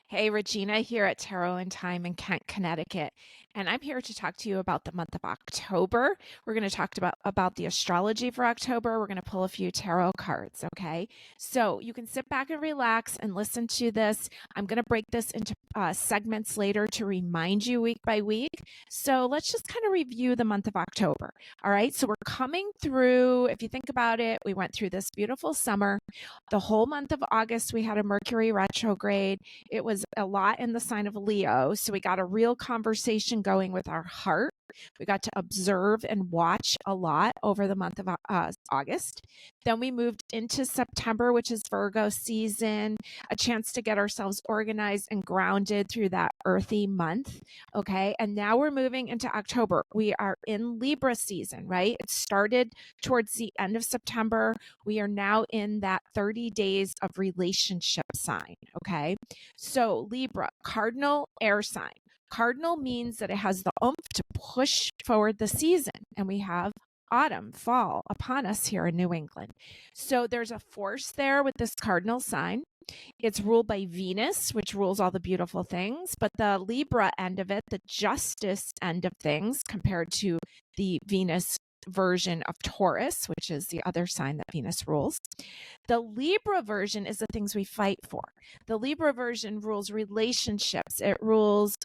Hey, Regina here at Tarot and Time in Kent, Connecticut. And I'm here to talk to you about the month of October. We're going to talk about the astrology for October. We're going to pull a few tarot cards, okay? So you can sit back and relax and listen to this. I'm going to break this into segments later to remind you week by week. So let's just kind of review the month of October, all right? So we're coming through, if you think about it, we went through this beautiful summer. The whole month of August, we had a Mercury retrograde. It was a lot in the sign of Leo. So we got a real conversation going with our heart. We got to observe and watch a lot over the month of August. Then we moved into September, which is Virgo season, a chance to get ourselves organized and grounded through that earthy month. Okay. And now we're moving into October. We are in Libra season, right? It started towards the end of September. We are now in that 30 days of relationship sign. Okay. So Libra, cardinal air sign. Cardinal means that it has the oomph to push forward the season, and we have autumn, fall upon us here in New England. So there's a force there with this cardinal sign. It's ruled by Venus, which rules all the beautiful things, but the Libra end of it, the justice end of things, compared to the Venus version of Taurus, which is the other sign that Venus rules. The Libra version is the things we fight for. The Libra version rules relationships. It rules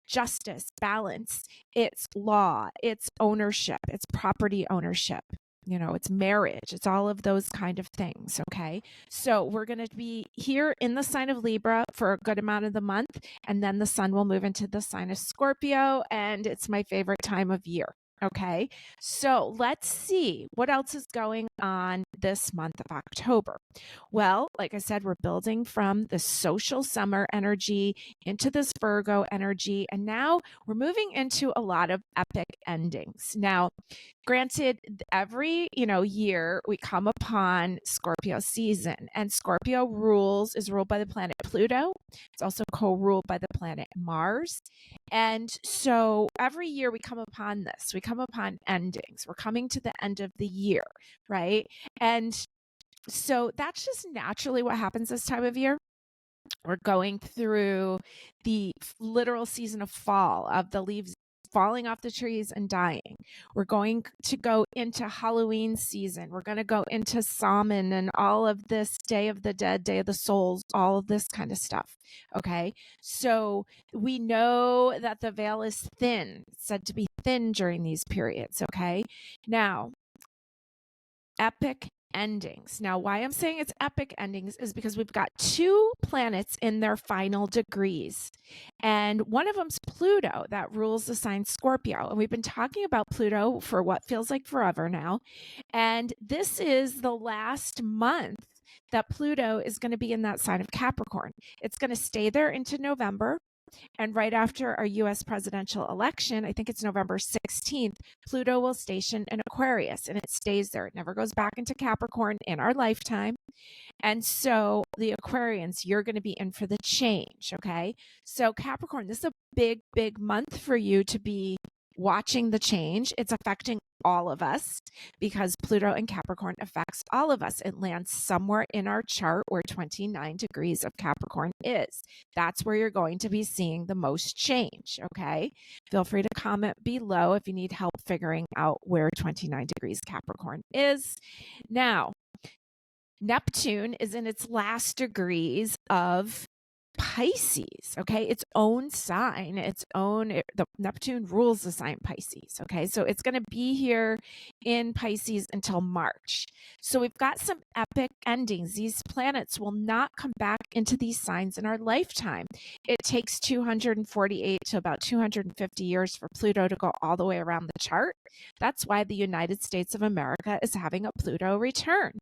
justice, balance. It's law. It's ownership. It's property ownership. You know, it's marriage. It's all of those kind of things. Okay. So we're going to be here in the sign of Libra for a good amount of the month. And then the sun will move into the sign of Scorpio. And it's my favorite time of year. Okay, so let's see what else is going on this month of October. Well, like I said, we're building from the social summer energy into this Virgo energy, and now we're moving into a lot of epic endings. Now, granted, every year we come upon Scorpio season, and Scorpio is ruled by the planet Pluto. It's also co-ruled by the planet Mars. And so every year we come upon this, we come upon endings. We're coming to the end of the year, right? And so that's just naturally what happens this time of year. We're going through the literal season of fall, of the leaves falling off the trees and dying. We're going to go into Halloween season. We're going to go into Samhain and all of this Day of the Dead, Day of the Souls, all of this kind of stuff. Okay. So we know that the veil is thin, it's said to be thin during these periods. Okay. Now, epic endings. Now, why I'm saying it's epic endings is because we've got two planets in their final degrees. And one of them's Pluto that rules the sign Scorpio. And we've been talking about Pluto for what feels like forever now. And this is the last month that Pluto is going to be in that sign of Capricorn. It's going to stay there into November. And right after our US presidential election, I think it's November 16th, Pluto will station in Aquarius, and it stays there. It never goes back into Capricorn in our lifetime. And so the Aquarians, you're going to be in for the change. Okay. So Capricorn, this is a big, big month for you to be watching the change. It's affecting all of us because Pluto and Capricorn affects all of us. It lands somewhere in our chart where 29 degrees of Capricorn is. That's where you're going to be seeing the most change. Okay. Feel free to comment below if you need help figuring out where 29 degrees Capricorn is. Now, Neptune is in its last degrees of Pisces, okay? Its own sign, the Neptune rules the sign Pisces, okay? So it's going to be here in Pisces until March. So we've got some epic endings. These planets will not come back into these signs in our lifetime. It takes 248 to about 250 years for Pluto to go all the way around the chart. That's why the United States of America is having a Pluto return.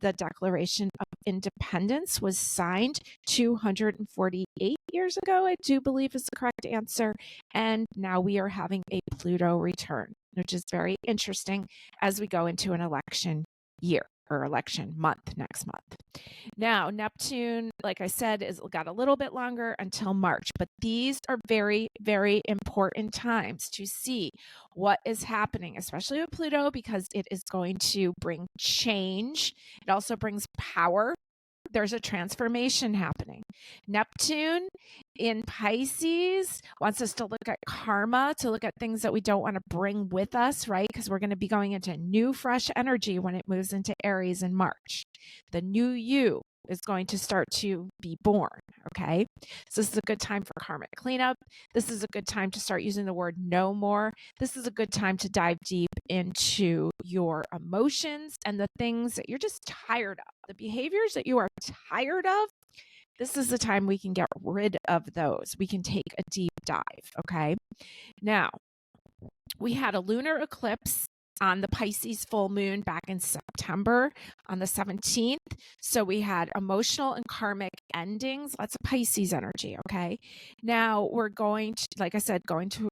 The Declaration of Independence was signed 248 years ago, I do believe is the correct answer. And now we are having a Pluto return, which is very interesting as we go into an election year or election month next month. Now, Neptune, like I said, is got a little bit longer until March, but these are very, very important times to see what is happening, especially with Pluto, because it is going to bring change. It also brings power. There's a transformation happening. Neptune in Pisces wants us to look at karma, to look at things that we don't want to bring with us, right? Because we're going to be going into new, fresh energy when it moves into Aries in March. The new you is going to start to be born, okay? So this is a good time for karmic cleanup. This is a good time to start using the word no more. This is a good time to dive deep into your emotions and the things that you're just tired of, the behaviors that you are tired of. This is the time we can get rid of those. We can take a deep dive, okay? Now, we had a lunar eclipse on the Pisces full moon back in September on the 17th. So we had emotional and karmic endings, lots of Pisces energy, okay? Now we're going to, like I said,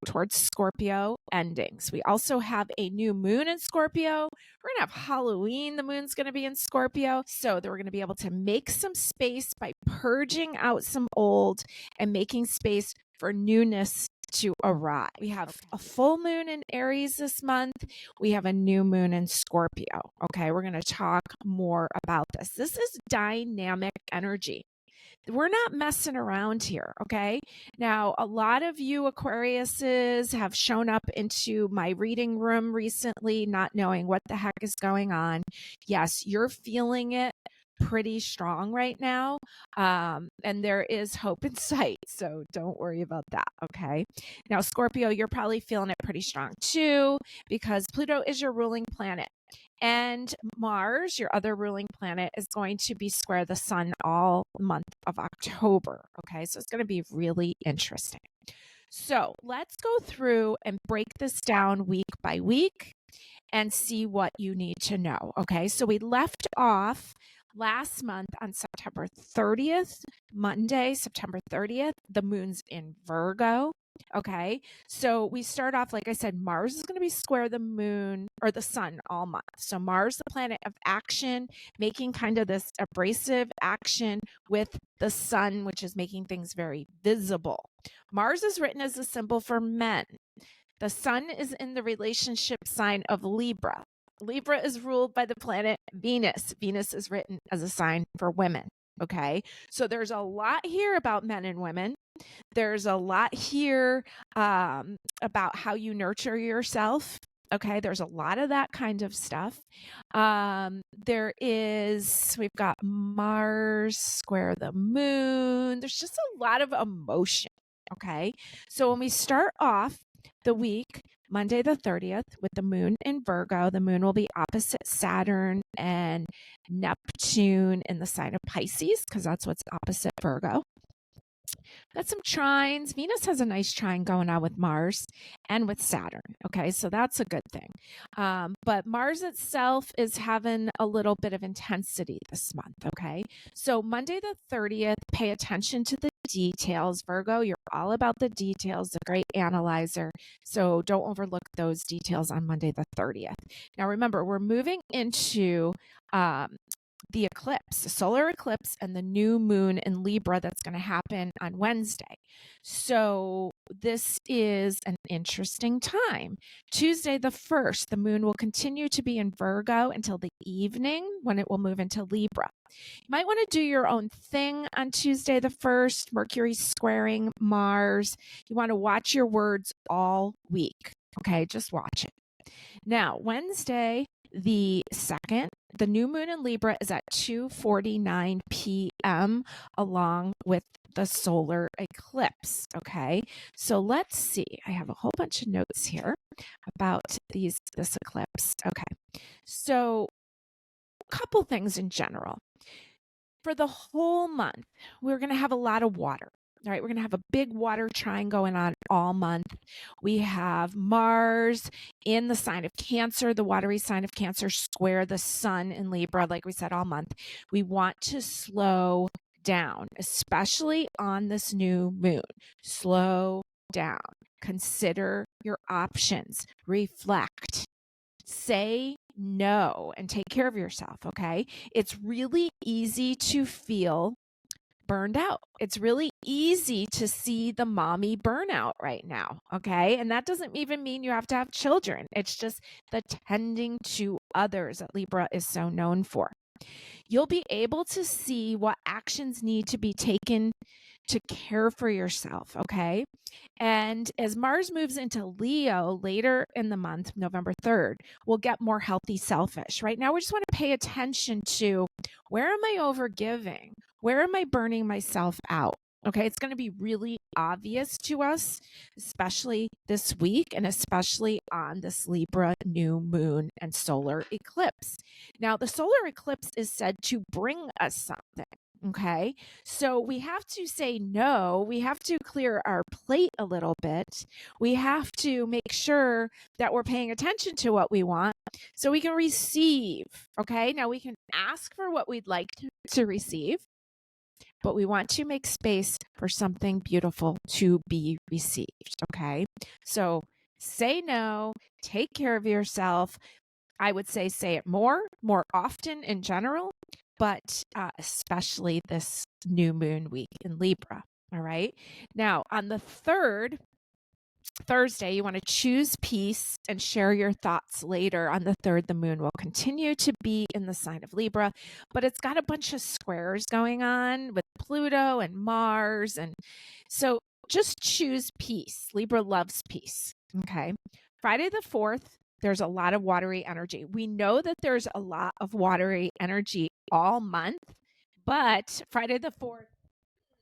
towards Scorpio endings. We also have a new moon in Scorpio. We're going to have Halloween. The moon's going to be in Scorpio. So that we're going to be able to make some space by purging out some old and making space for newness to arrive. We have a full moon in Aries this month. We have a new moon in Scorpio. Okay, we're going to talk more about this. This is dynamic energy. We're not messing around here, okay? Now, a lot of you Aquariuses have shown up into my reading room recently, not knowing what the heck is going on. Yes, you're feeling it pretty strong right now, and there is hope in sight, so don't worry about that, okay? Now, Scorpio, you're probably feeling it pretty strong too, because Pluto is your ruling planet. And Mars, your other ruling planet, is going to be square the sun all month of October. Okay, so it's going to be really interesting. So let's go through and break this down week by week and see what you need to know. Okay, so we left off last month on September 30th, Monday, September 30th. The moon's in Virgo. Okay, so we start off, like I said, Mars is going to be square the moon or the sun all month. So Mars, the planet of action, making kind of this abrasive action with the sun, which is making things very visible. Mars is written as a symbol for men. The sun is in the relationship sign of Libra. Libra is ruled by the planet Venus. Venus is written as a sign for women. Okay, so there's a lot here about men and women. There's a lot here about how you nurture yourself. Okay, there's a lot of that kind of stuff. We've got Mars square the moon. There's just a lot of emotion. Okay, so when we start off the week, Monday the 30th, with the moon in Virgo, the moon will be opposite Saturn and Neptune in the sign of Pisces, because that's what's opposite Virgo. Got some trines. Venus has a nice trine going on with Mars and with Saturn. Okay, so that's a good thing. But Mars itself is having a little bit of intensity this month. Okay, so Monday the 30th, pay attention to the details. Virgo, you're all about the details, a great analyzer. So don't overlook those details on Monday the 30th. Now remember, we're moving into the eclipse, the solar eclipse, and the new moon in Libra that's going to happen on Wednesday. So this is an interesting time. Tuesday the 1st, the moon will continue to be in Virgo until the evening when it will move into Libra. You might want to do your own thing on Tuesday the 1st. Mercury squaring Mars. You want to watch your words all week. Okay, just watch it. Now, Wednesday the 2nd, the new moon in Libra is at 2:49 p.m. along with the solar eclipse. Okay, so let's see. I have a whole bunch of notes here about this eclipse. Okay, so a couple things in general. For the whole month, we're going to have a lot of water. All right, we're going to have a big water trine going on all month. We have Mars in the sign of Cancer, the watery sign of Cancer, square the sun in Libra, like we said, all month. We want to slow down, especially on this new moon. Slow down. Consider your options. Reflect. Say no and take care of yourself, okay? It's really easy to feel burned out. It's really easy to see the mommy burnout right now, okay? And that doesn't even mean you have to have children. It's just the tending to others that Libra is so known for. You'll be able to see what actions need to be taken to care for yourself, okay? And as Mars moves into Leo later in the month, November 3rd, we'll get more healthy selfish. Right now, we just want to pay attention to, where am I overgiving? Where am I burning myself out? Okay, it's going to be really obvious to us, especially this week and especially on this Libra new moon and solar eclipse. Now, the solar eclipse is said to bring us something. Okay, so we have to say no. We have to clear our plate a little bit. We have to make sure that we're paying attention to what we want so we can receive. Okay, now we can ask for what we'd like to receive, but we want to make space for something beautiful to be received. Okay, so say no, take care of yourself. I would say it more often in general, but especially this new moon week in Libra. All right. Now, on the 3rd, Thursday, you want to choose peace and share your thoughts later. On the 3rd, the moon will continue to be in the sign of Libra, but it's got a bunch of squares going on with Pluto and Mars. And so just choose peace. Libra loves peace. Okay. Friday the 4th, there's a lot of watery energy. We know that there's a lot of watery energy all month, but Friday the 4th,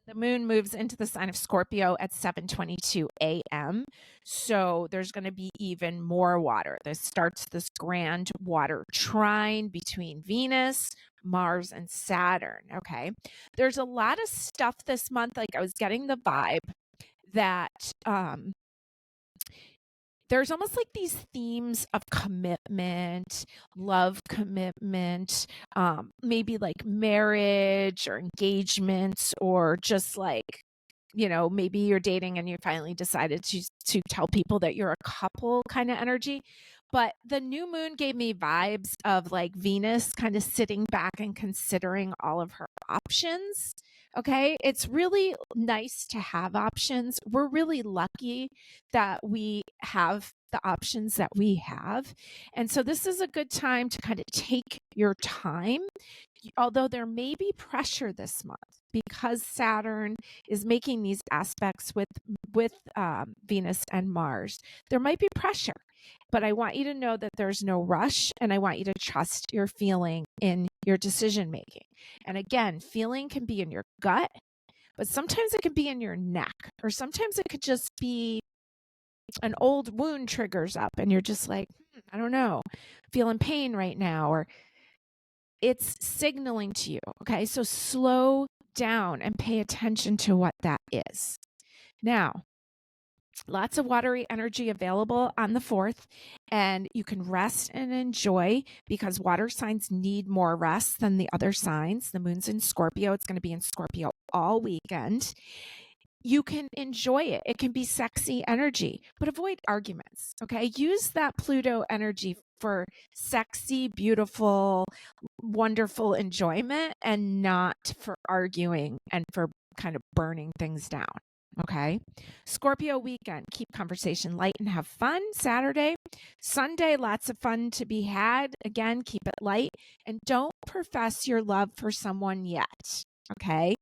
the moon moves into the sign of Scorpio at 7:22 a.m. So there's going to be even more water. This starts this grand water trine between Venus, Mars, and Saturn. Okay. There's a lot of stuff this month. Like, I was getting the vibe that there's almost like these themes of commitment, love commitment, maybe like marriage or engagements, or just like, maybe you're dating and you finally decided to tell people that you're a couple kind of energy. But the new moon gave me vibes of like Venus kind of sitting back and considering all of her options. Okay. It's really nice to have options. We're really lucky that we have the options that we have. And so this is a good time to kind of take your time, although there may be pressure this month because Saturn is making these aspects with Venus and Mars. There might be pressure, but I want you to know that there's no rush, and I want you to trust your feeling in your decision making. And again, feeling can be in your gut, but sometimes it can be in your neck, or sometimes it could just be an old wound triggers up and you're just like, I don't know, feeling pain right now, or it's signaling to you. Okay, so slow down and pay attention to what that is. Now, lots of watery energy available on the 4th, and you can rest and enjoy because water signs need more rest than the other signs. The moon's in Scorpio. It's going to be in Scorpio all weekend. You can enjoy it. It can be sexy energy, but avoid arguments. Okay. Use that Pluto energy for sexy, beautiful, wonderful enjoyment, and not for arguing and for kind of burning things down. Okay. Scorpio weekend, keep conversation light and have fun. Saturday, Sunday, lots of fun to be had. Again, keep it light and don't profess your love for someone yet. Okay.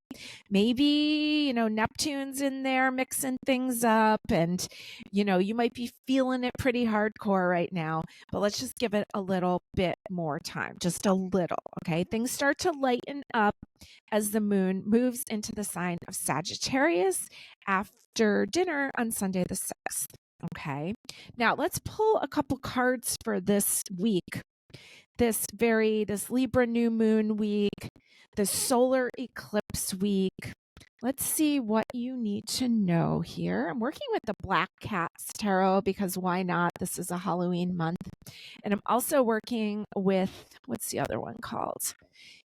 Maybe, Neptune's in there mixing things up, and, you might be feeling it pretty hardcore right now, but let's just give it a little bit more time, just a little. Okay. Things start to lighten up as the moon moves into the sign of Sagittarius after dinner on Sunday the 6th. Okay. Now let's pull a couple cards for this week. This Libra new moon week, the solar eclipse week. Let's see what you need to know here. I'm working with the Black Cats Tarot because why not? This is a Halloween month. And I'm also working with, what's the other one called?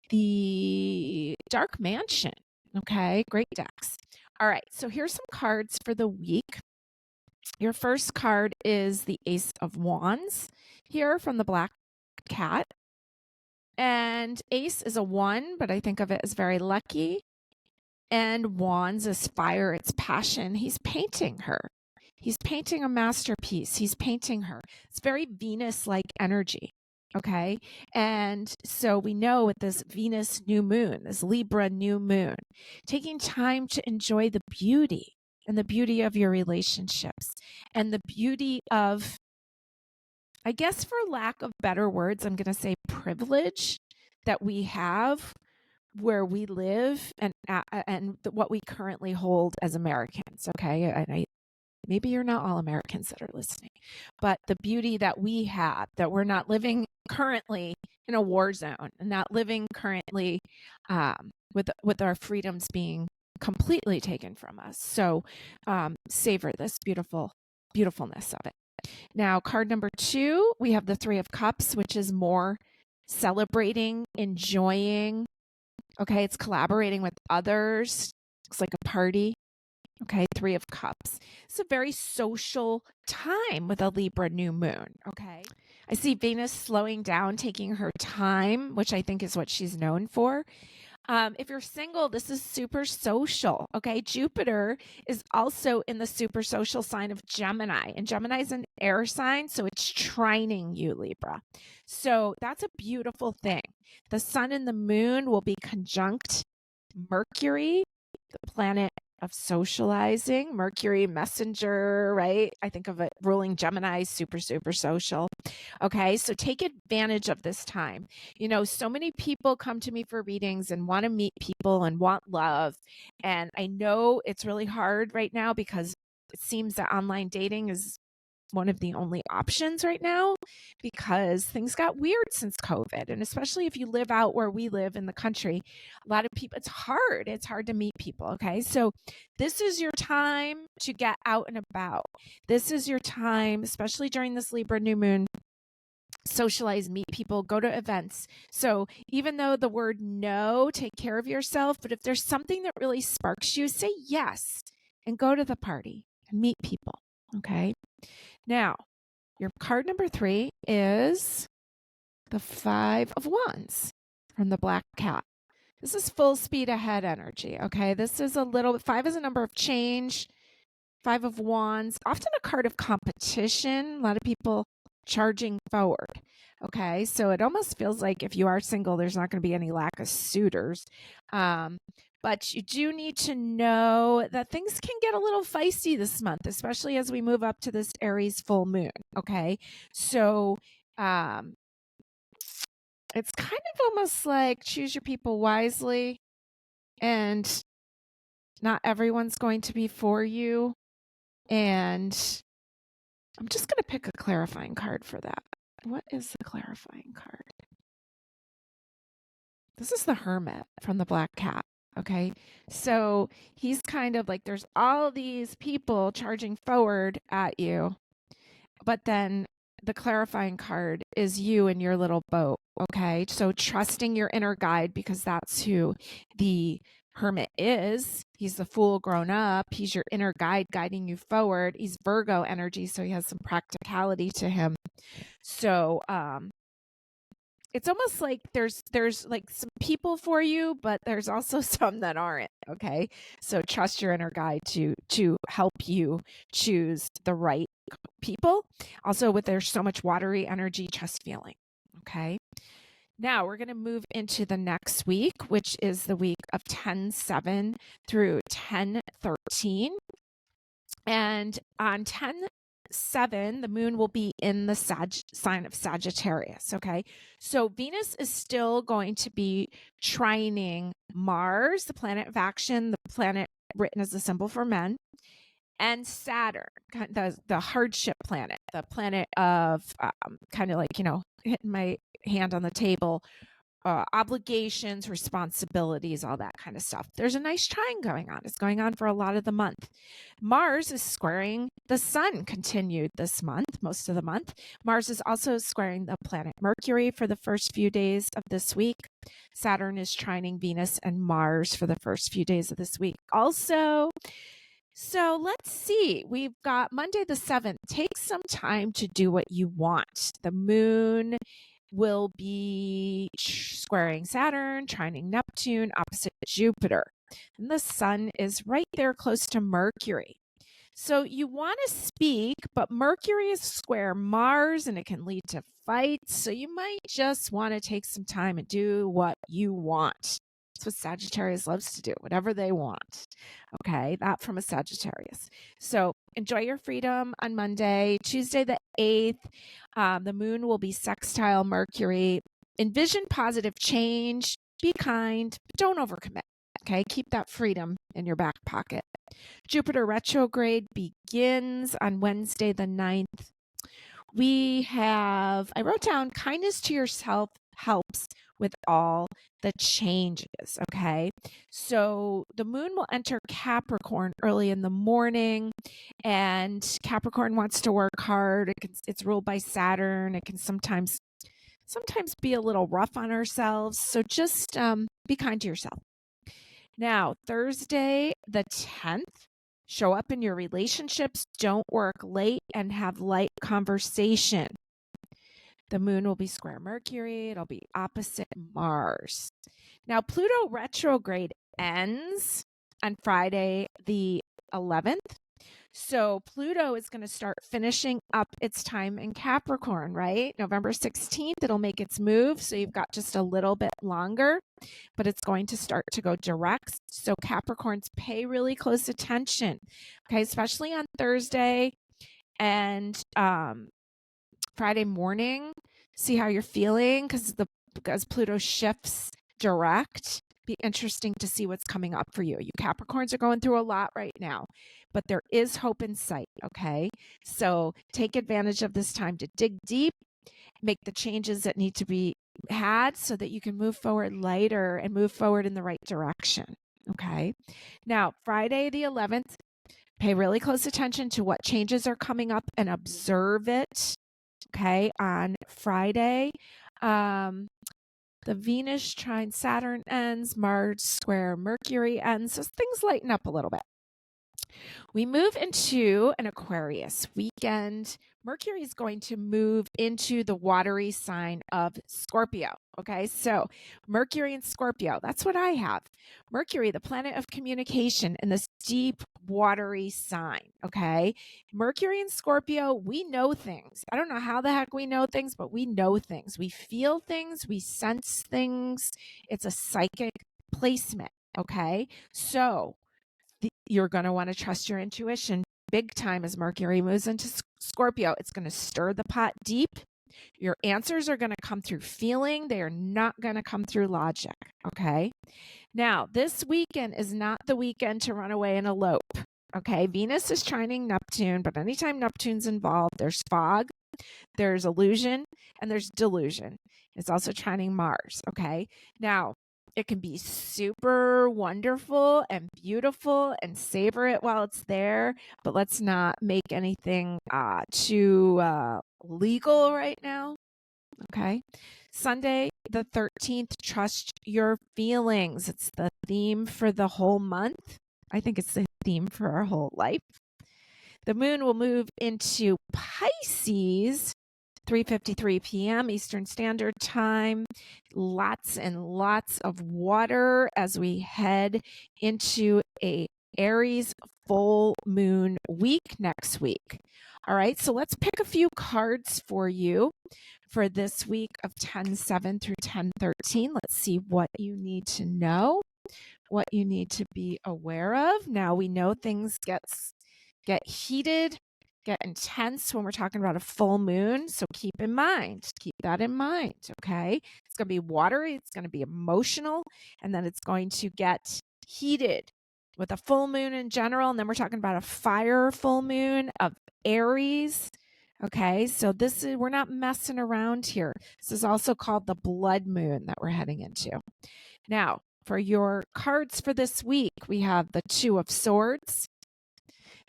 The Dark Mansion. Okay, great decks. All right, so here's some cards for the week. Your first card is the Ace of Wands here from the Black Cat. And Ace is a 1, but I think of it as very lucky. And Wands is fire, it's passion. He's painting her. He's painting a masterpiece. He's painting her. It's very Venus-like energy. Okay. And so we know with this Venus new moon, this Libra new moon, taking time to enjoy the beauty and the beauty of your relationships and the beauty of, I guess, for lack of better words, I'm going to say privilege that we have where we live and what we currently hold as Americans. Okay. And maybe you're not all Americans that are listening, but the beauty that we have, that we're not living currently in a war zone and not living currently with our freedoms being completely taken from us. So savor this beautifulness of it. Now, card number 2, we have the 3 of Cups, which is more celebrating, enjoying. Okay, it's collaborating with others. Looks like a party. Okay, 3 of Cups. It's a very social time with a Libra new moon. Okay, I see Venus slowing down, taking her time, which I think is what she's known for. If you're single, this is super social. Okay, Jupiter is also in the super social sign of Gemini, and Gemini is an air sign, so it's trining you, Libra. So that's a beautiful thing. The sun and the moon will be conjunct Mercury, the planet of socializing. Mercury, messenger, right? I think of it ruling Gemini, super social. Okay, so take advantage of this time. You know, so many people come to me for readings and want to meet people and want love. And I know it's really hard right now because it seems that online dating is one of the only options right now because things got weird since COVID. And especially if you live out where we live in the country, a lot of people, it's hard. It's hard to meet people. Okay. So this is your time to get out and about. This is your time, especially during this Libra new moon. Socialize, meet people, go to events. So even though the word no, take care of yourself, but if there's something that really sparks you, say yes and go to the party and meet people. Okay. Now, your card number 3 is the 5 of Wands from the Black Cat. This is full speed ahead energy, okay? This is a little, 5 is a number of change. 5 of Wands, often a card of competition. A lot of people charging forward, okay? So it almost feels like if you are single, there's not going to be any lack of suitors. But you do need to know that things can get a little feisty this month, especially as we move up to this Aries full moon. Okay. So it's kind of almost like choose your people wisely, and not everyone's going to be for you. And I'm just going to pick a clarifying card for that. What is the clarifying card? This is the Hermit from the Black Cat. Okay. So he's kind of like, there's all these people charging forward at you, but then the clarifying card is you and your little boat. Okay. So trusting your inner guide, because that's who the Hermit is. He's the fool grown up. He's your inner guide guiding you forward. He's Virgo energy, so he has some practicality to him. So, it's almost like there's like some people for you, but there's also some that aren't. Okay. So trust your inner guide to help you choose the right people. Also, with there's so much watery energy, trust feeling. Okay. Now we're going to move into the next week, which is the week of 10/7 through 10/13. And on 10/7, the moon will be in the sign of Sagittarius. Okay. So Venus is still going to be trining Mars, the planet of action, the planet written as a symbol for men, and Saturn, the hardship planet, the planet of kind of like, hitting my hand on the table, obligations, responsibilities, all that kind of stuff. There's a nice trine going on. It's going on for a lot of the month. Mars is squaring the sun, continued this month, most of the month. Mars is also squaring the planet Mercury for the first few days of this week. Saturn is trining Venus and Mars for the first few days of this week also. So let's see. We've got Monday the 7th. Take some time to do what you want. The moon will be squaring Saturn, trining Neptune, opposite Jupiter. And the sun is right there close to Mercury. So you want to speak, but Mercury is square Mars and it can lead to fights. So you might just want to take some time and do what you want. That's what Sagittarius loves to do, whatever they want. Okay, that from a Sagittarius. So enjoy your freedom on Monday. Tuesday the 8th, the moon will be sextile Mercury. Envision positive change. Be kind, but don't overcommit. Okay, keep that freedom in your back pocket. Jupiter retrograde begins on Wednesday the 9th. I wrote down kindness to yourself helps with all the changes, okay? So the moon will enter Capricorn early in the morning, and Capricorn wants to work hard. It's ruled by Saturn. It can sometimes be a little rough on ourselves. So just be kind to yourself. Now, Thursday the 10th, show up in your relationships, don't work late, and have light conversation. The moon will be square Mercury. It'll be opposite Mars. Now, Pluto retrograde ends on Friday the 11th. So Pluto is going to start finishing up its time in Capricorn, right? November 16th, it'll make its move. So you've got just a little bit longer, but it's going to start to go direct. So Capricorns, pay really close attention, okay? Especially on Thursday and Friday morning. See how you're feeling because Pluto shifts direct. Be interesting to see what's coming up for you. You Capricorns are going through a lot right now, but there is hope in sight, okay? So take advantage of this time to dig deep, make the changes that need to be had so that you can move forward lighter and move forward in the right direction, okay? Now, Friday the 11th, pay really close attention to what changes are coming up and observe it, okay? On Friday, the Venus trine Saturn ends, Mars square Mercury ends, so things lighten up a little bit. We move into an Aquarius weekend. Mercury is going to move into the watery sign of Scorpio. Okay, so Mercury and Scorpio, that's what I have. Mercury, the planet of communication, in this deep, watery sign. Okay, Mercury and Scorpio, we know things. I don't know how the heck we know things, but we know things. We feel things, we sense things. It's a psychic placement. Okay, so you're going to want to trust your intuition big time as Mercury moves into Scorpio. It's going to stir the pot deep. Your answers are going to come through feeling. They are not going to come through logic. Okay. Now, this weekend is not the weekend to run away and elope. Okay. Venus is trining Neptune, but anytime Neptune's involved, there's fog, there's illusion, and there's delusion. It's also trining Mars. Okay. Now, it can be super wonderful and beautiful and savor it while it's there, but let's not make anything too legal right now. Okay. Sunday, the 13th, trust your feelings. It's the theme for the whole month. I think it's the theme for our whole life. The moon will move into Pisces 3:53 p.m. Eastern Standard Time. Lots and lots of water as we head into a Aries full moon week next week. All right, so let's pick a few cards for you for this week of 10/7 through 10/13. Let's see what you need to know, what you need to be aware of. Now we know things get heated, get intense when we're talking about a full moon. So keep that in mind. Okay. It's going to be watery. It's going to be emotional. And then it's going to get heated with a full moon in general. And then we're talking about a fire full moon of Aries. Okay. So we're not messing around here. This is also called the blood moon that we're heading into. Now, for your cards for this week, we have the Two of Swords.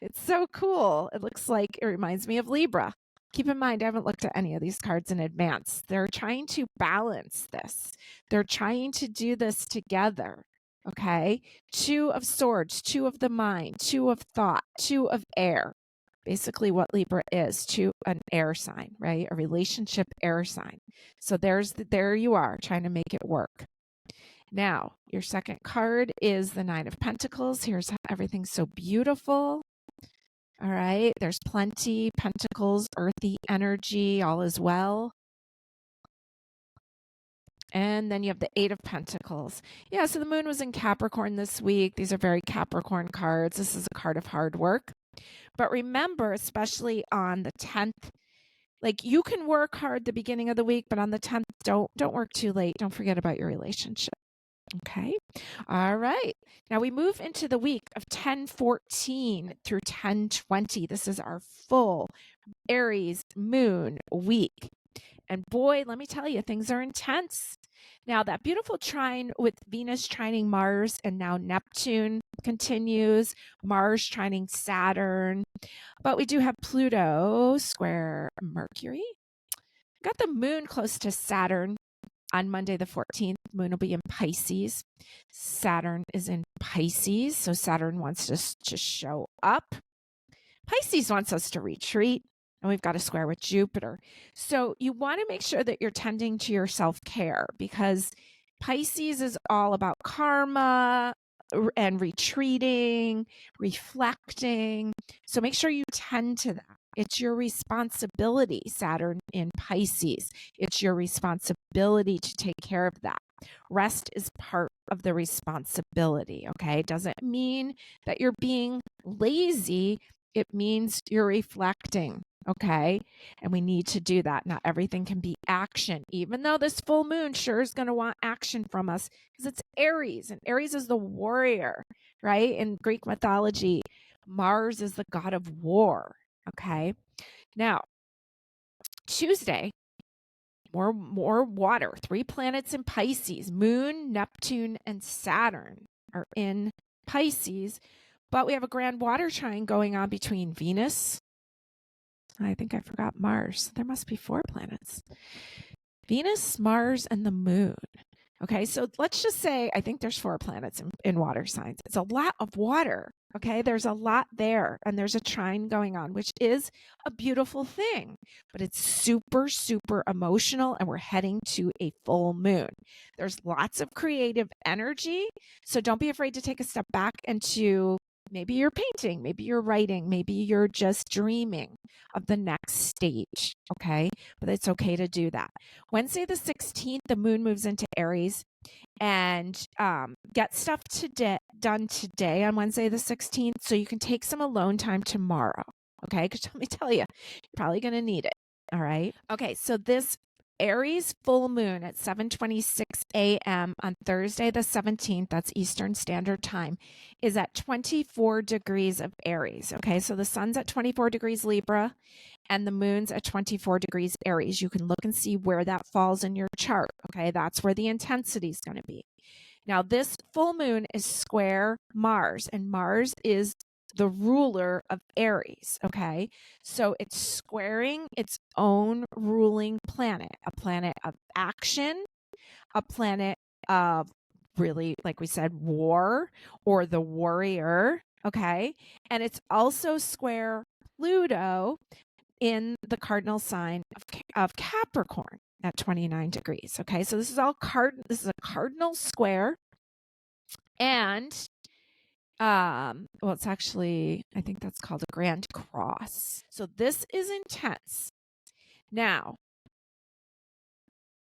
It's so cool. It reminds me of Libra. Keep in mind, I haven't looked at any of these cards in advance. They're trying to balance this. They're trying to do this together. Okay. Two of Swords, two of the mind, two of thought, two of air. Basically what Libra is, to an air sign, right? A relationship air sign. So there you are trying to make it work. Now, your second card is the Nine of Pentacles. Here's how everything's so beautiful. All right. There's plenty, pentacles, earthy energy, all is well. And then you have the Eight of Pentacles. Yeah, so the moon was in Capricorn this week. These are very Capricorn cards. This is a card of hard work. But remember, especially on the 10th, like you can work hard the beginning of the week, but on the 10th, don't work too late. Don't forget about your relationship. Okay. All right. Now we move into the week of 10/14 through 10/20. This is our full Aries moon week. And boy, let me tell you, things are intense. Now, that beautiful trine with Venus trining Mars and now Neptune continues, Mars trining Saturn. But we do have Pluto square Mercury. Got the moon close to Saturn on Monday the 14th. Moon will be in Pisces. Saturn is in Pisces, so Saturn wants us to show up. Pisces wants us to retreat, and we've got a square with Jupiter. So you want to make sure that you're tending to your self-care, because Pisces is all about karma and retreating, reflecting. So make sure you tend to that. It's your responsibility, Saturn in Pisces. It's your responsibility to take care of that. Rest is part of the responsibility, okay? It doesn't mean that you're being lazy. It means you're reflecting, okay? And we need to do that. Not everything can be action, even though this full moon sure is going to want action from us, because it's Aries, and Aries is the warrior, right? In Greek mythology, Mars is the god of war, okay? Now, Tuesday, more water. 3 planets in Pisces. Moon, Neptune, and Saturn are in Pisces. But we have a grand water trine going on between Venus. I think I forgot Mars. There must be 4 planets. Venus, Mars, and the moon. Okay, so let's just say I think there's 4 planets in water signs. It's a lot of water. Okay, there's a lot there, and there's a trine going on, which is a beautiful thing, but it's super, super emotional, and we're heading to a full moon. There's lots of creative energy, so don't be afraid to take a step back into maybe you're painting, maybe you're writing, maybe you're just dreaming of the next stage, okay? But it's okay to do that. Wednesday the 16th, the moon moves into Aries, and get stuff done today on Wednesday the 16th, so you can take some alone time tomorrow, okay? Because let me tell you, you're probably going to need it, all right? Okay, so this Aries full moon at 7:26 a.m. on Thursday the 17th, that's Eastern Standard Time, is at 24 degrees of Aries, okay? So the sun's at 24 degrees Libra, and the moon's at 24 degrees Aries. You can look and see where that falls in your chart, okay? That's where the intensity is going to be. Now, this full moon is square Mars, and Mars is the ruler of Aries, okay? So it's squaring its own ruling planet, a planet of action, a planet of really, like we said, war or the warrior, okay? And it's also square Pluto in the cardinal sign of Capricorn at 29 degrees, okay? So this is this is a cardinal square, and well, it's actually, I think that's called a grand cross. So this is intense. Now,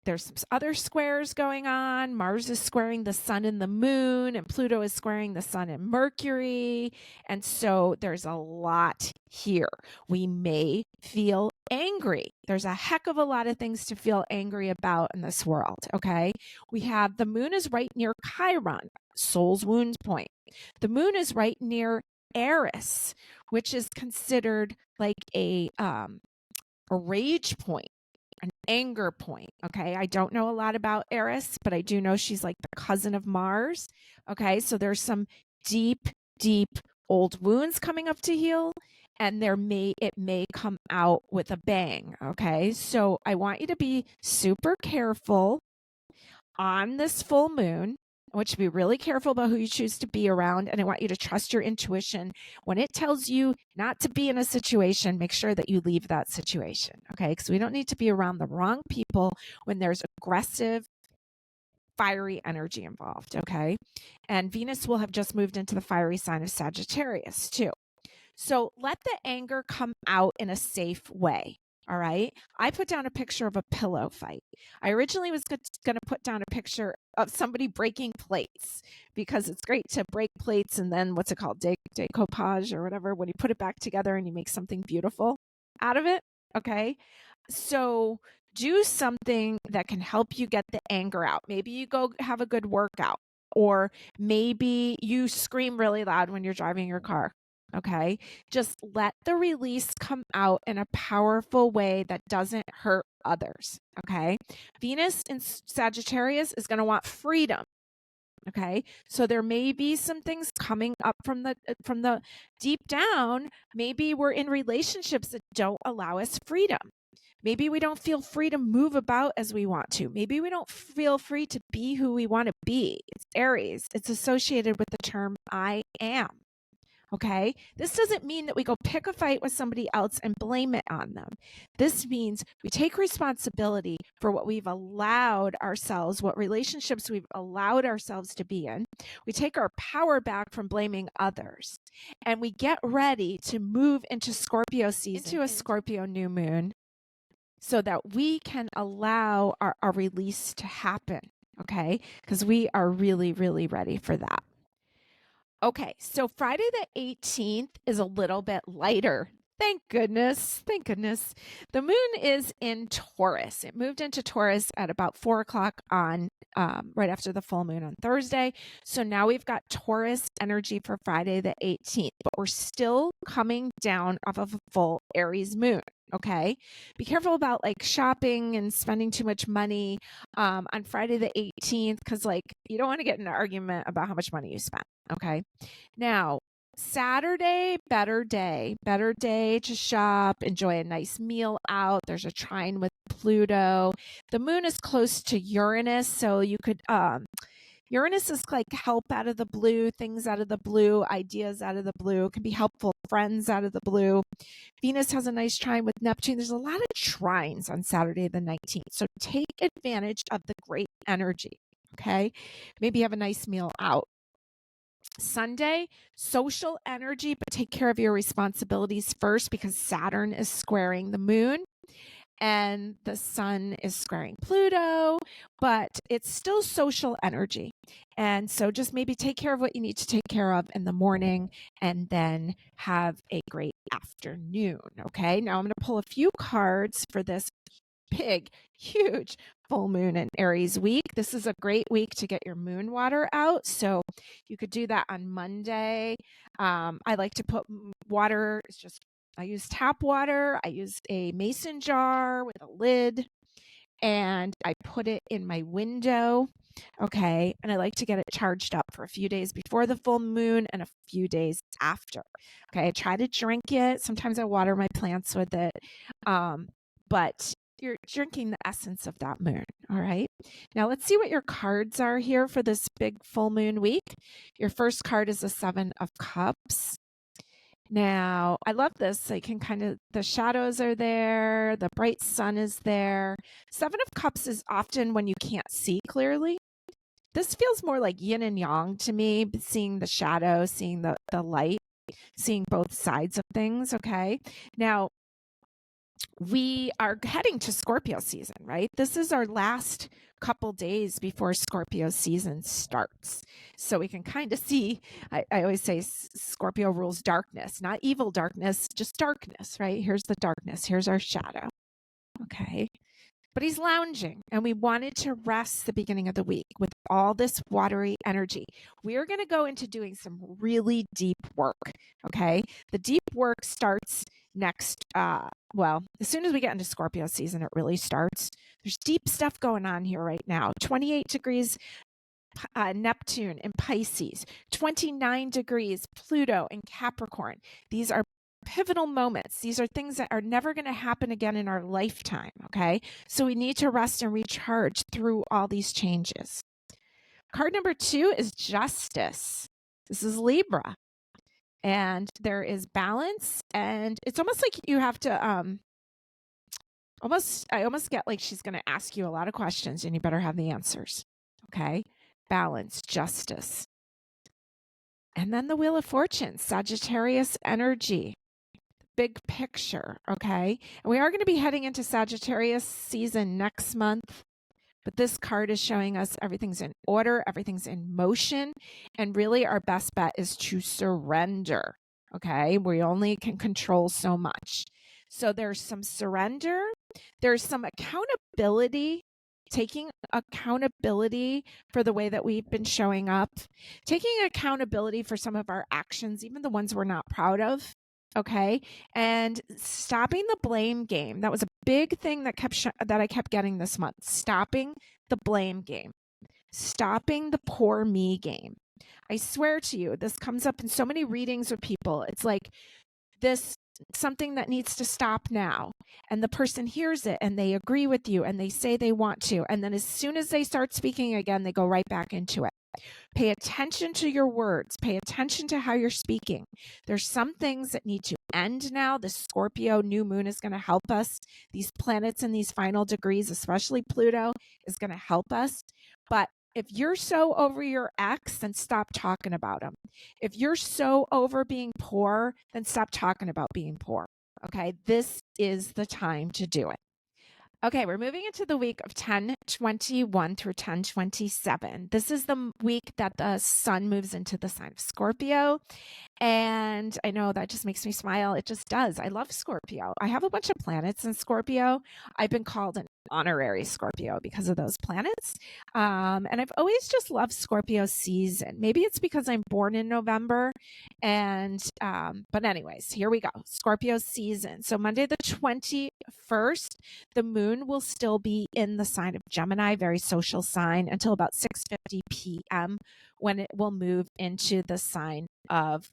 there's some other squares going on. Mars is squaring the sun and the moon, and Pluto is squaring the sun and Mercury. And so there's a lot here. We may feel angry. There's a heck of a lot of things to feel angry about in this world, okay? We have the moon is right near Chiron, soul's wound point. The moon is right near Eris, which is considered like a rage point, an anger point, okay? I don't know a lot about Eris, but I do know she's like the cousin of Mars, okay? So there's some deep, deep old wounds coming up to heal, and it may come out with a bang, okay? So I want you to be super careful on this full moon. I want you to be really careful about who you choose to be around, and I want you to trust your intuition. When it tells you not to be in a situation, make sure that you leave that situation, okay? Because we don't need to be around the wrong people when there's aggressive, fiery energy involved, okay? And Venus will have just moved into the fiery sign of Sagittarius, too. So let the anger come out in a safe way. All right. I put down a picture of a pillow fight. I originally was going to put down a picture of somebody breaking plates because it's great to break plates and then what's it called? Decoupage or whatever, when you put it back together and you make something beautiful out of it. Okay. So do something that can help you get the anger out. Maybe you go have a good workout, or maybe you scream really loud when you're driving your car. Okay. Just let the release come out in a powerful way that doesn't hurt others. Okay. Venus in Sagittarius is going to want freedom. Okay. So there may be some things coming up from the deep down. Maybe we're in relationships that don't allow us freedom. Maybe we don't feel free to move about as we want to. Maybe we don't feel free to be who we want to be. It's Aries. It's associated with the term I am. Okay. This doesn't mean that we go pick a fight with somebody else and blame it on them. This means we take responsibility for what we've allowed ourselves, what relationships we've allowed ourselves to be in. We take our power back from blaming others, and we get ready to move into Scorpio season, into a Scorpio new moon, so that we can allow our release to happen. Okay. Because we are really, really ready for that. Okay, so Friday the 18th is a little bit lighter. Thank goodness. Thank goodness. The moon is in Taurus. It moved into Taurus at about 4 o'clock on right after the full moon on Thursday. So now we've got Taurus energy for Friday the 18th, but we're still coming down off of a full Aries moon. Okay. Be careful about like shopping and spending too much money on Friday the 18th, because like you don't want to get in an argument about how much money you spent. Okay. Now, Saturday, better day to shop, enjoy a nice meal out. There's a trine with Pluto. The moon is close to Uranus, so you could Uranus is like help out of the blue, things out of the blue, ideas out of the blue. It can be helpful, friends out of the blue. Venus has a nice trine with Neptune. There's a lot of trines on Saturday the 19th. So take advantage of the great energy. Okay. Maybe have a nice meal out. Sunday, social energy, but take care of your responsibilities first, because Saturn is squaring the moon and the sun is squaring Pluto, but it's still social energy. And so just maybe take care of what you need to take care of in the morning and then have a great afternoon. Okay. Now I'm going to pull a few cards for this big, huge full moon in Aries week. This is a great week to get your moon water out. So you could do that on Monday. I like to put water. I use tap water. I use a mason jar with a lid, and I put it in my window. Okay. And I like to get it charged up for a few days before the full moon and a few days after. Okay. I try to drink it. Sometimes I water my plants with it. But you're drinking the essence of that moon. All right. Now let's see what your cards are here for this big full moon week. Your first card is the 7 of Cups. Now, I love this. I can the shadows are there. The bright sun is there. 7 of Cups is often when you can't see clearly. This feels more like yin and yang to me, seeing the shadow, seeing the light, seeing both sides of things. Okay. Now, we are heading to Scorpio season, right? This is our last couple days before Scorpio season starts. So we can kind of see, I always say Scorpio rules darkness, not evil darkness, just darkness, right? Here's the darkness. Here's our shadow. Okay. But he's lounging, and we wanted to rest the beginning of the week with all this watery energy. We are going to go into doing some really deep work. Okay. The deep work starts next, as soon as we get into Scorpio season, it really starts. There's deep stuff going on here right now. 28 degrees Neptune in Pisces, 29 degrees Pluto in Capricorn. These are pivotal moments. These are things that are never going to happen again in our lifetime. Okay. So we need to rest and recharge through all these changes. Card number 2 is Justice. This is Libra. And there is balance, and it's almost like you have to I almost get like she's going to ask you a lot of questions and you better have the answers. Okay? Balance, justice. And then the Wheel of Fortune, Sagittarius energy, big picture, okay? And we are going to be heading into Sagittarius season next month. But this card is showing us everything's in order, everything's in motion, and really our best bet is to surrender, okay? We only can control so much. So there's some surrender, there's some accountability, taking accountability for the way that we've been showing up, taking accountability for some of our actions, even the ones we're not proud of. Okay. And stopping the blame game. That was a big thing that I kept getting this month. Stopping the blame game. Stopping the poor me game. I swear to you, this comes up in so many readings with people. It's like this something that needs to stop now. And the person hears it and they agree with you and they say they want to. And then as soon as they start speaking again, they go right back into it. Pay attention to your words. Pay attention to how you're speaking. There's some things that need to end now. The Scorpio new moon is going to help us. These planets in these final degrees, especially Pluto, is going to help us. But if you're so over your ex, then stop talking about them. If you're so over being poor, then stop talking about being poor. Okay, this is the time to do it. Okay, we're moving into the week of 10/21 through 10/27. This is the week that the sun moves into the sign of Scorpio. And I know that just makes me smile. It just does. I love Scorpio. I have a bunch of planets in Scorpio. I've been called an honorary Scorpio because of those planets. And I've always just loved Scorpio season. Maybe it's because I'm born in November. But anyways, here we go. Scorpio season. So Monday the 21st, the moon will still be in the sign of Gemini, very social sign, until about 6:50 p.m. when it will move into the sign of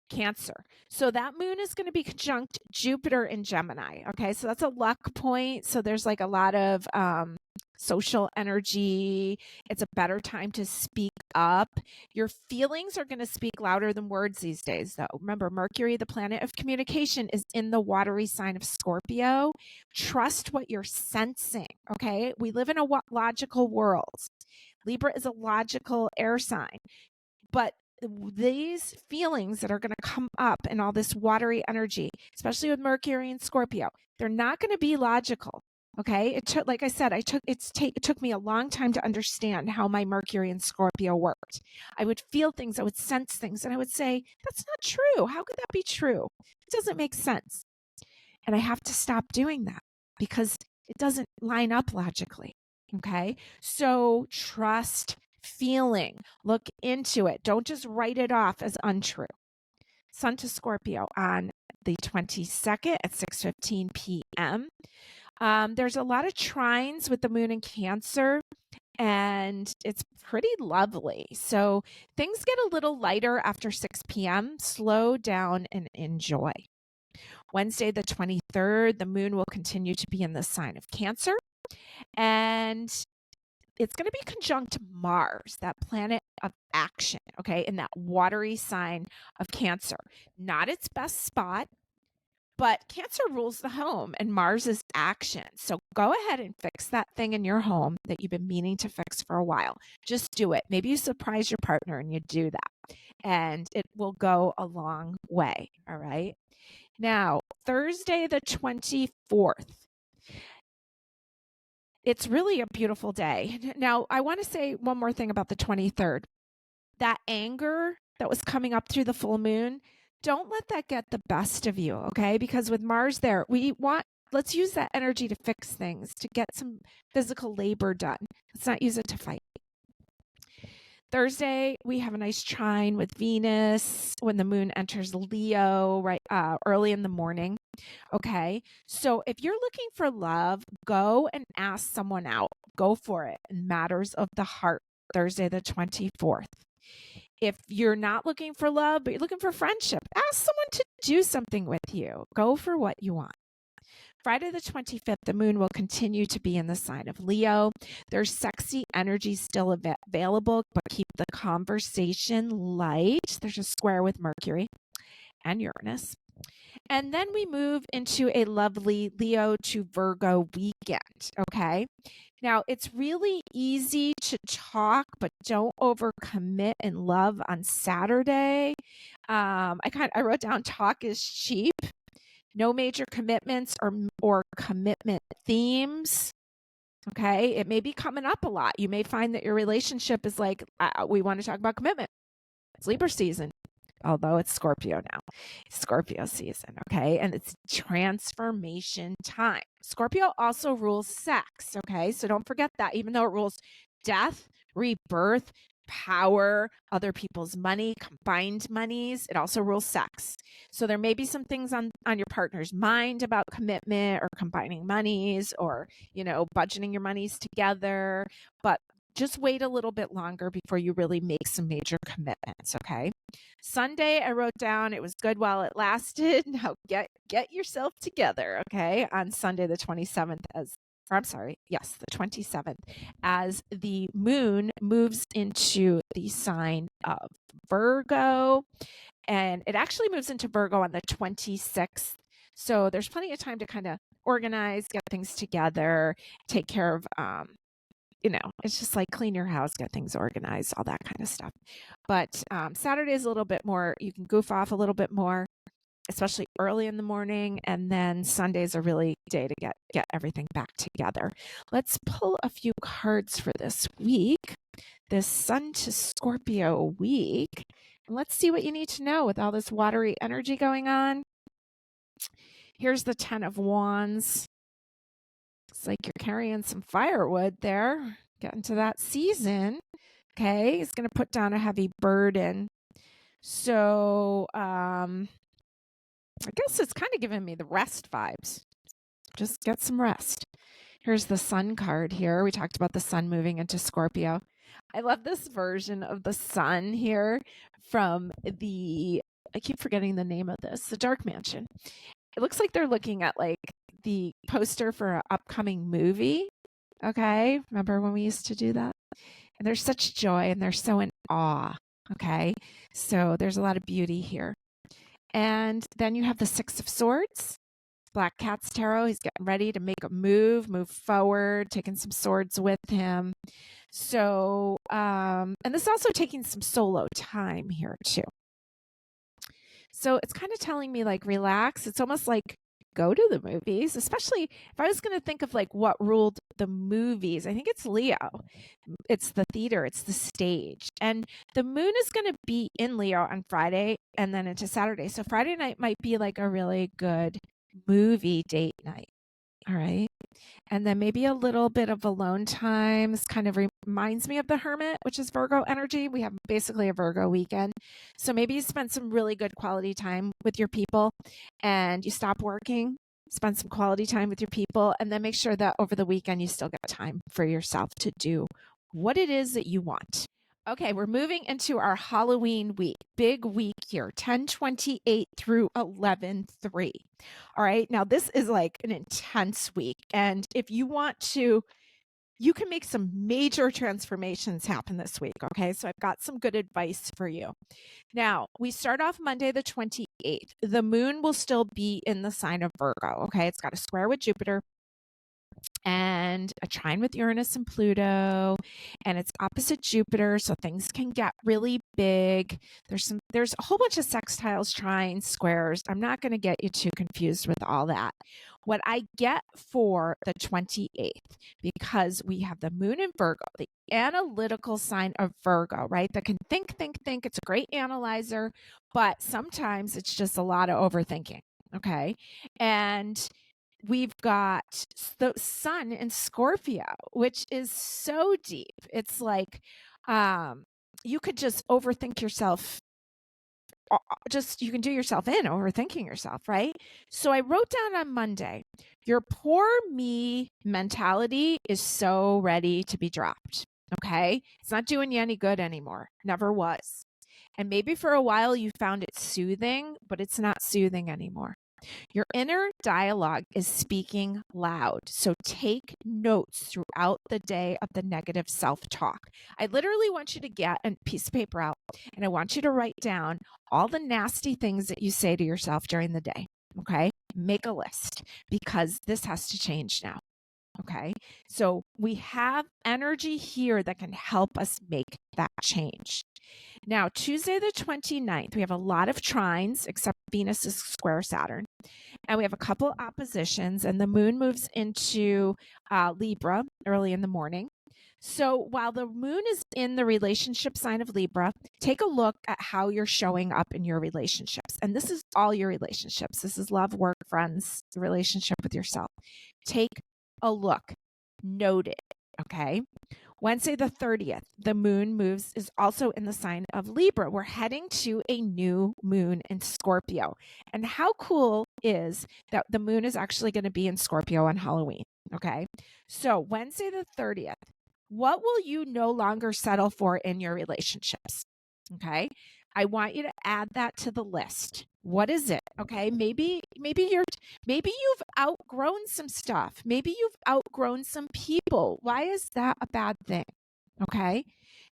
Cancer. So that moon is going to be conjunct Jupiter in Gemini. Okay, so that's a luck point. So there's like a lot of social energy. It's a better time to speak up. Your feelings are going to speak louder than words these days, though. Remember, Mercury, the planet of communication, is in the watery sign of Scorpio. Trust what you're sensing. Okay, we live in a logical world. Libra is a logical air sign, but these feelings that are going to come up and all this watery energy, especially with Mercury and Scorpio, they're not going to be logical. Okay. It took, like I said, it took me a long time to understand how my Mercury and Scorpio worked. I would feel things, I would sense things, and I would say, that's not true. How could that be true? It doesn't make sense. And I have to stop doing that because it doesn't line up logically. Okay. So trust feeling, look into it. Don't just write it off as untrue. Sun to Scorpio on the 22nd at 6:15 p.m. There's a lot of trines with the moon in Cancer, and it's pretty lovely. So things get a little lighter after 6 p.m. Slow down and enjoy. Wednesday, the 23rd, the moon will continue to be in the sign of Cancer, and it's going to be conjunct Mars, that planet of action, okay, in that watery sign of Cancer. Not its best spot, but Cancer rules the home and Mars is action. So go ahead and fix that thing in your home that you've been meaning to fix for a while. Just do it. Maybe you surprise your partner and you do that, and it will go a long way, all right? Now, Thursday the 24th. It's really a beautiful day. Now, I want to say one more thing about the 23rd. That anger that was coming up through the full moon, don't let that get the best of you, okay? Because with Mars there, let's use that energy to fix things, to get some physical labor done. Let's not use it to fight. Thursday, we have a nice trine with Venus when the moon enters Leo, right, early in the morning. Okay, so if you're looking for love, go and ask someone out. Go for it in matters of the heart, Thursday the 24th. If you're not looking for love, but you're looking for friendship, ask someone to do something with you. Go for what you want. Friday the 25th, the moon will continue to be in the sign of Leo. There's sexy energy still available, but keep the conversation light. There's a square with Mercury and Uranus. And then we move into a lovely Leo to Virgo weekend, okay? Now, it's really easy to talk, but don't overcommit in love on Saturday. I wrote down talk is cheap. No major commitments or commitment themes. Okay, it may be coming up a lot. You may find that your relationship is like, we want to talk about commitment. It's Libra season, although it's Scorpio now. It's Scorpio season, okay? And it's transformation time. Scorpio also rules sex, okay? So don't forget that, even though it rules death, rebirth, power, other people's money, combined monies, it also rules sex. So there may be some things on your partner's mind about commitment or combining monies or, budgeting your monies together, but just wait a little bit longer before you really make some major commitments, okay? Sunday, I wrote down it was good while it lasted. Now get yourself together, okay? On Sunday the 27th the 27th, as the moon moves into the sign of Virgo, and it actually moves into Virgo on the 26th. So there's plenty of time to kind of organize, get things together, take care of it's just like clean your house, get things organized, all that kind of stuff. But Saturday is a little bit more, you can goof off a little bit more, especially early in the morning. And then Sunday's a really day to get everything back together. Let's pull a few cards for this week, this Sun to Scorpio week. And let's see what you need to know with all this watery energy going on. Here's the 10 of Wands. It's like you're carrying some firewood there, getting to that season. Okay, it's going to put down a heavy burden. So I guess it's kind of giving me the rest vibes. Just get some rest. Here's the Sun card here. We talked about the Sun moving into Scorpio. I love this version of the Sun here from I keep forgetting the name of this, the Dark Mansion. It looks like they're looking at like the poster for an upcoming movie. Okay. Remember when we used to do that? And there's such joy and they're so in awe. Okay. So there's a lot of beauty here. And then you have the Six of Swords, Black Cat's Tarot. He's getting ready to make a move forward, taking some swords with him. So, and this is also taking some solo time here too. So it's kind of telling me like, relax. It's almost like go to the movies, especially if I was going to think of like what ruled the movies. I think it's Leo. It's the theater. It's the stage. And the moon is going to be in Leo on Friday and then into Saturday. So Friday night might be like a really good movie date night. All right. And then maybe a little bit of alone time. This kind of reminds me of the Hermit, which is Virgo energy. We have basically a Virgo weekend. So maybe you spend some really good quality time with your people and you stop working, spend some quality time with your people, and then make sure that over the weekend you still get time for yourself to do what it is that you want. Okay, we're moving into our Halloween week. Big week here, 10/28 through 11/3. All right, now this is like an intense week. And if you want to, you can make some major transformations happen this week. Okay, so I've got some good advice for you. Now, we start off Monday the 28th. The moon will still be in the sign of Virgo. Okay, it's got a square with Jupiter and a trine with Uranus and Pluto, and it's opposite Jupiter, so things can get really big. There's a whole bunch of sextiles, trines, squares. I'm not going to get you too confused with all that. What I get for the 28th, because we have the moon in Virgo, the analytical sign of Virgo, right? That can think. It's a great analyzer, but sometimes it's just a lot of overthinking. Okay. And we've got the Sun in Scorpio, which is so deep. It's like you could just overthink yourself. You can do yourself in overthinking yourself, right? So I wrote down on Monday, your poor me mentality is so ready to be dropped. Okay. It's not doing you any good anymore. Never was. And maybe for a while you found it soothing, but it's not soothing anymore. Your inner dialogue is speaking loud. So take notes throughout the day of the negative self-talk. I literally want you to get a piece of paper out and I want you to write down all the nasty things that you say to yourself during the day. Okay. Make a list because this has to change now. Okay. So we have energy here that can help us make that change. Now, Tuesday the 29th, we have a lot of trines, except Venus is square Saturn. And we have a couple oppositions, and the moon moves into Libra early in the morning. So while the moon is in the relationship sign of Libra, take a look at how you're showing up in your relationships. And this is all your relationships. This is love, work, friends, the relationship with yourself. Take a look. Note it. Okay. Wednesday the 30th, the moon is also in the sign of Libra. We're heading to a new moon in Scorpio. And how cool is that the moon is actually going to be in Scorpio on Halloween? Okay. So Wednesday the 30th, what will you no longer settle for in your relationships? Okay. I want you to add that to the list. What is it? Okay. Maybe you've outgrown some stuff. Maybe you've outgrown some people. Why is that a bad thing? Okay.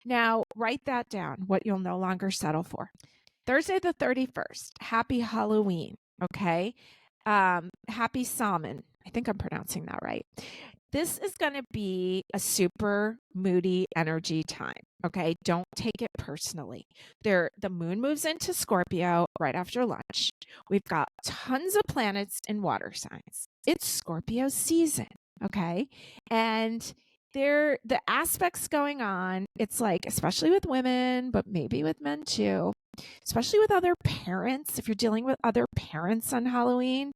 Now write that down, what you'll no longer settle for. Thursday the 31st, happy Halloween. Okay. Happy Salmon. I think I'm pronouncing that right. This is going to be a super moody energy time. Okay. Don't take it personally. The moon moves into Scorpio right after lunch. We've got tons of planets in water signs. It's Scorpio season. Okay. And the aspects going on, it's like, especially with women, but maybe with men too, especially with other parents. If you're dealing with other parents on Halloween,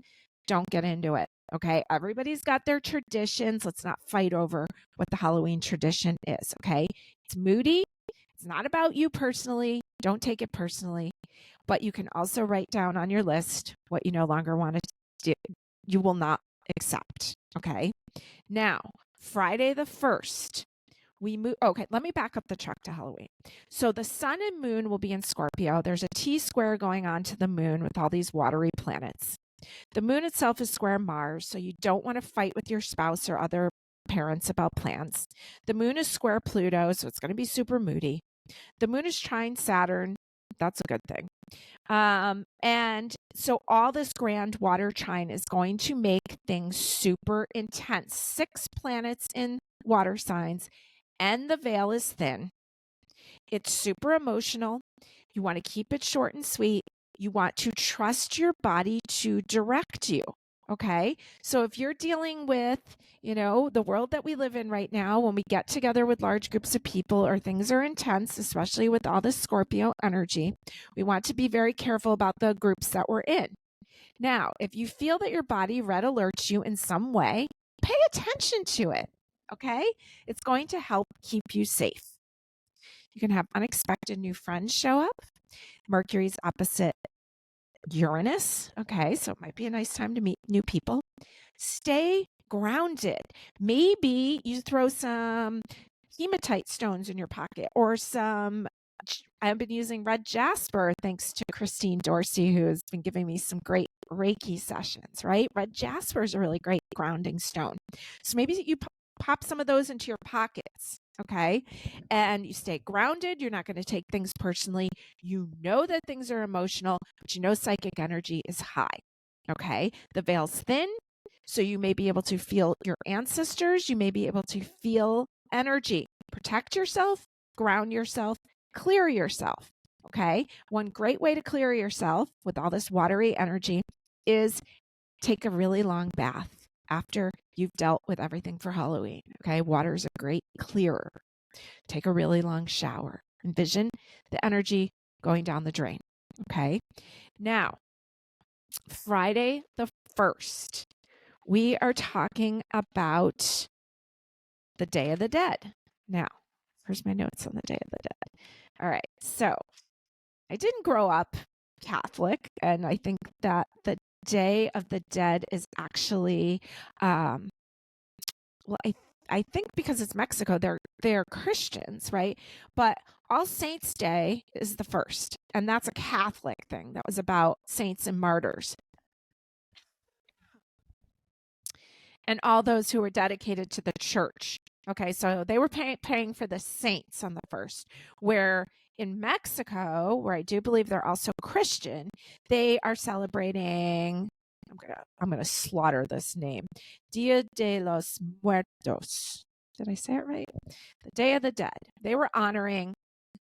don't get into it. Okay. Everybody's got their traditions. Let's not fight over what the Halloween tradition is. Okay. It's moody. It's not about you personally. Don't take it personally. But you can also write down on your list what you no longer want to do. You will not accept. Okay. Now, Friday the 1st, we move. Okay, let me back up the truck to Halloween. So the sun and moon will be in Scorpio. There's a T square going on to the moon with all these watery planets. The moon itself is square Mars, so you don't want to fight with your spouse or other parents about plans. The moon is square Pluto, so it's going to be super moody. The moon is trine Saturn. That's a good thing. And so all this grand water trine is going to make things super intense. 6 planets in water signs, and the veil is thin. It's super emotional. You want to keep it short and sweet. You want to trust your body to direct you. Okay. So if you're dealing with, the world that we live in right now, when we get together with large groups of people or things are intense, especially with all this Scorpio energy, we want to be very careful about the groups that we're in. Now, if you feel that your body red alerts you in some way, pay attention to it. Okay. It's going to help keep you safe. You can have unexpected new friends show up. Mercury's opposite Uranus. Okay, so it might be a nice time to meet new people. Stay grounded. Maybe you throw some hematite stones in your pocket or I've been using red jasper thanks to Christine Dorsey, who has been giving me some great Reiki sessions, right? Red jasper is a really great grounding stone. So maybe you pop some of those into your pockets. Okay. And you stay grounded. You're not going to take things personally. You know that things are emotional, but psychic energy is high. Okay. The veil's thin. So you may be able to feel your ancestors. You may be able to feel energy. Protect yourself, ground yourself, clear yourself. Okay. One great way to clear yourself with all this watery energy is take a really long bath after you've dealt with everything for Halloween. Okay. Water is a great clearer. Take a really long shower. Envision the energy going down the drain. Okay. Now, Friday the 1st, we are talking about the Day of the Dead. Now, here's my notes on the Day of the Dead. All right. So I didn't grow up Catholic, and I think that the Day of the Dead is actually, I think because it's Mexico, they're Christians, right? But All Saints Day is the 1st, and that's a Catholic thing. That was about saints and martyrs. And all those who were dedicated to the church. Okay, so they were paying for the saints on the 1st, where in Mexico, where I do believe they're also Christian, they are celebrating I'm gonna slaughter this name. Dia de los Muertos. Did I say it right? The Day of the Dead. They were honoring